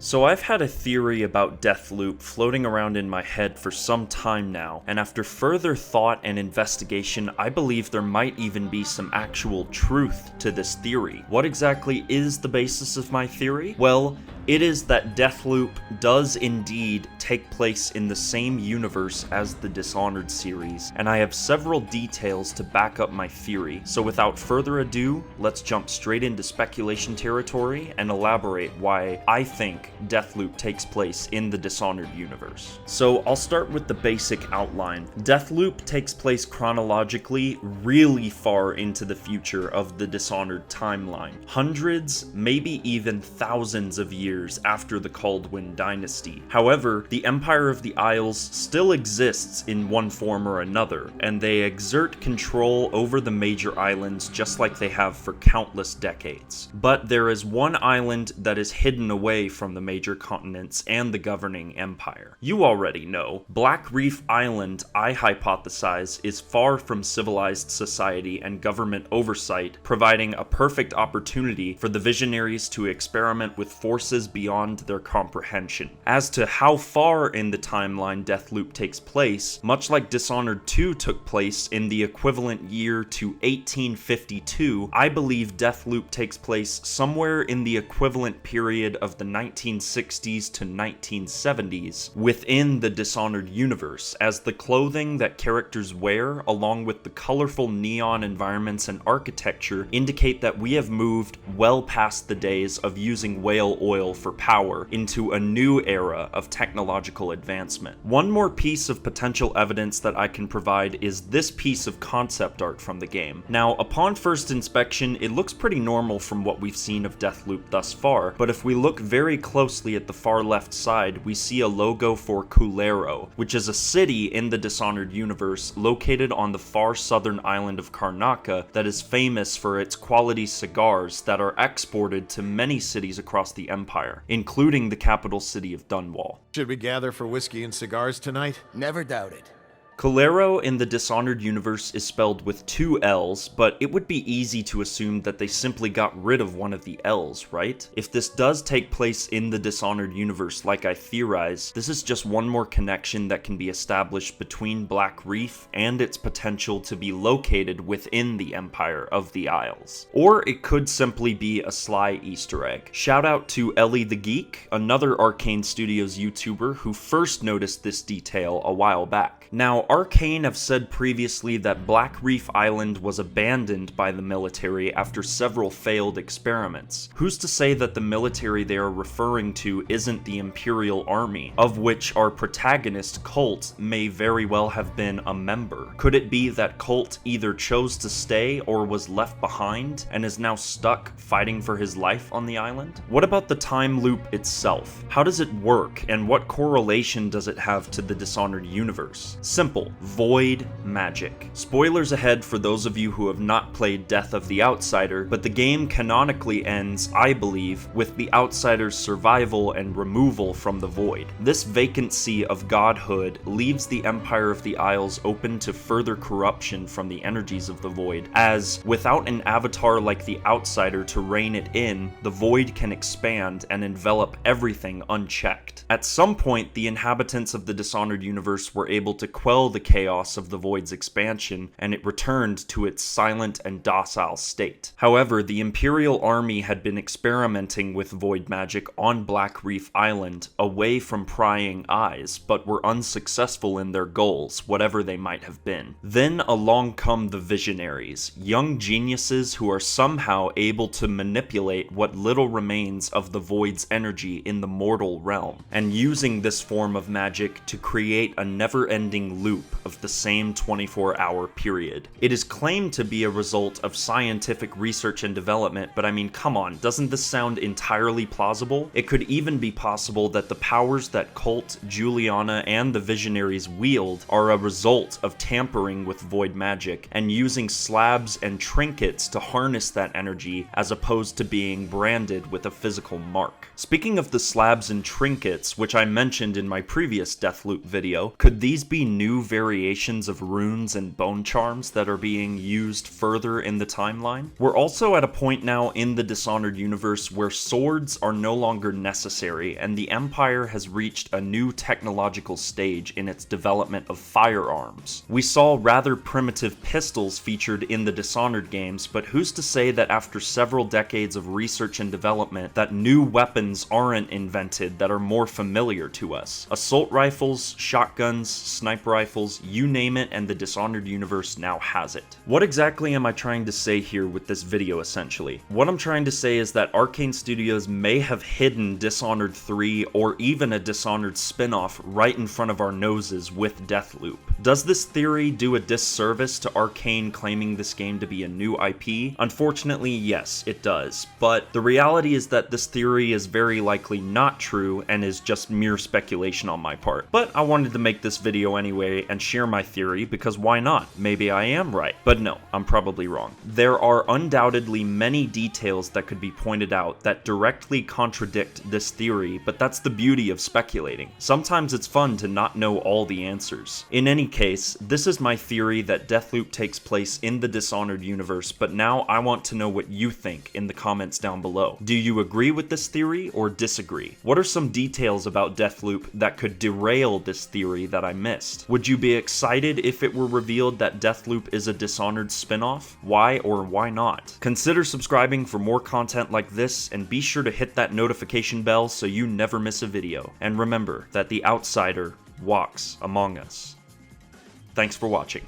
So I've had a theory about Deathloop floating around in my head for some time now, and after further thought and investigation, I believe there might even be some actual truth to this theory. What exactly is the basis of my theory? Well, it is that Deathloop does indeed take place in the same universe as the Dishonored series, and I have several details to back up my theory. So without further ado, let's jump straight into speculation territory and elaborate why I think Deathloop takes place in the Dishonored universe. So I'll start with the basic outline. Deathloop takes place chronologically really far into the future of the Dishonored timeline. Hundreds, maybe even thousands of years after the Kaldwin dynasty. However, the Empire of the Isles still exists in one form or another, and they exert control over the major islands just like they have for countless decades. But there is one island that is hidden away from the major continents and the governing empire. You already know, Black Reef Island, I hypothesize, is far from civilized society and government oversight, providing a perfect opportunity for the visionaries to experiment with forces beyond their comprehension. As to how far in the timeline Deathloop takes place, much like Dishonored 2 took place in the equivalent year to 1852, I believe Deathloop takes place somewhere in the equivalent period of the 1960s to 1970s within the Dishonored universe, as the clothing that characters wear, along with the colorful neon environments and architecture, indicate that we have moved well past the days of using whale oil for power into a new era of technological advancement. One more piece of potential evidence that I can provide is this piece of concept art from the game. Now, upon first inspection, it looks pretty normal from what we've seen of Deathloop thus far, but if we look very closely at the far left side, we see a logo for Culero, which is a city in the Dishonored universe located on the far southern island of Karnaca that is famous for its quality cigars that are exported to many cities across the Empire, including the capital city of Dunwall. Should we gather for whiskey and cigars tonight? Never doubted. Culero in the Dishonored universe is spelled with two L's, but it would be easy to assume that they simply got rid of one of the L's, right? If this does take place in the Dishonored universe like I theorize, this is just one more connection that can be established between Black Reef and its potential to be located within the Empire of the Isles. Or it could simply be a sly Easter egg. Shout out to Ellie the Geek, another Arcane Studios YouTuber who first noticed this detail a while back. Now, Arcane have said previously that Black Reef Island was abandoned by the military after several failed experiments. Who's to say that the military they are referring to isn't the Imperial Army, of which our protagonist, Colt, may very well have been a member? Could it be that Colt either chose to stay or was left behind and is now stuck fighting for his life on the island? What about the time loop itself? How does it work, and what correlation does it have to the Dishonored universe? Simple. Void magic. Spoilers ahead for those of you who have not played Death of the Outsider, but the game canonically ends, I believe, with the Outsider's survival and removal from the Void. This vacancy of godhood leaves the Empire of the Isles open to further corruption from the energies of the Void, as without an avatar like the Outsider to rein it in, the Void can expand and envelop everything unchecked. At some point, the inhabitants of the Dishonored universe were able to quell the chaos of the Void's expansion, and it returned to its silent and docile state. However, the Imperial Army had been experimenting with Void magic on Black Reef Island, away from prying eyes, but were unsuccessful in their goals, whatever they might have been. Then along come the Visionaries, young geniuses who are somehow able to manipulate what little remains of the Void's energy in the mortal realm, and using this form of magic to create a never-ending loop of the same 24-hour period. It is claimed to be a result of scientific research and development, but I mean, come on, doesn't this sound entirely plausible? It could even be possible that the powers that Colt, Juliana, and the Visionaries wield are a result of tampering with Void magic and using slabs and trinkets to harness that energy as opposed to being branded with a physical mark. Speaking of the slabs and trinkets, which I mentioned in my previous Deathloop video, could these be be new variations of runes and bone charms that are being used further in the timeline. We're also at a point now in the Dishonored universe where swords are no longer necessary, and the Empire has reached a new technological stage in its development of firearms. We saw rather primitive pistols featured in the Dishonored games, but who's to say that after several decades of research and development that new weapons aren't invented that are more familiar to us? Assault rifles, shotguns, sniper rifles, you name it, and the Dishonored universe now has it. What exactly am I trying to say here with this video essentially? What I'm trying to say is that Arcane Studios may have hidden Dishonored 3 or even a Dishonored spin-off right in front of our noses with Deathloop. Does this theory do a disservice to Arcane claiming this game to be a new IP? Unfortunately, yes, it does, but the reality is that this theory is very likely not true and is just mere speculation on my part. But I wanted to make this video anyway and share my theory because why not? Maybe I am right. But no, I'm probably wrong. There are undoubtedly many details that could be pointed out that directly contradict this theory, but that's the beauty of speculating. Sometimes it's fun to not know all the answers. In any case, this is my theory that Deathloop takes place in the Dishonored universe, but now I want to know what you think in the comments down below. Do you agree with this theory or disagree? What are some details about Deathloop that could derail this theory that I missed? Would you be excited if it were revealed that Deathloop is a Dishonored spin-off? Why or why not? Consider subscribing for more content like this, and be sure to hit that notification bell so you never miss a video. And remember that the outsider walks among us. Thanks for watching.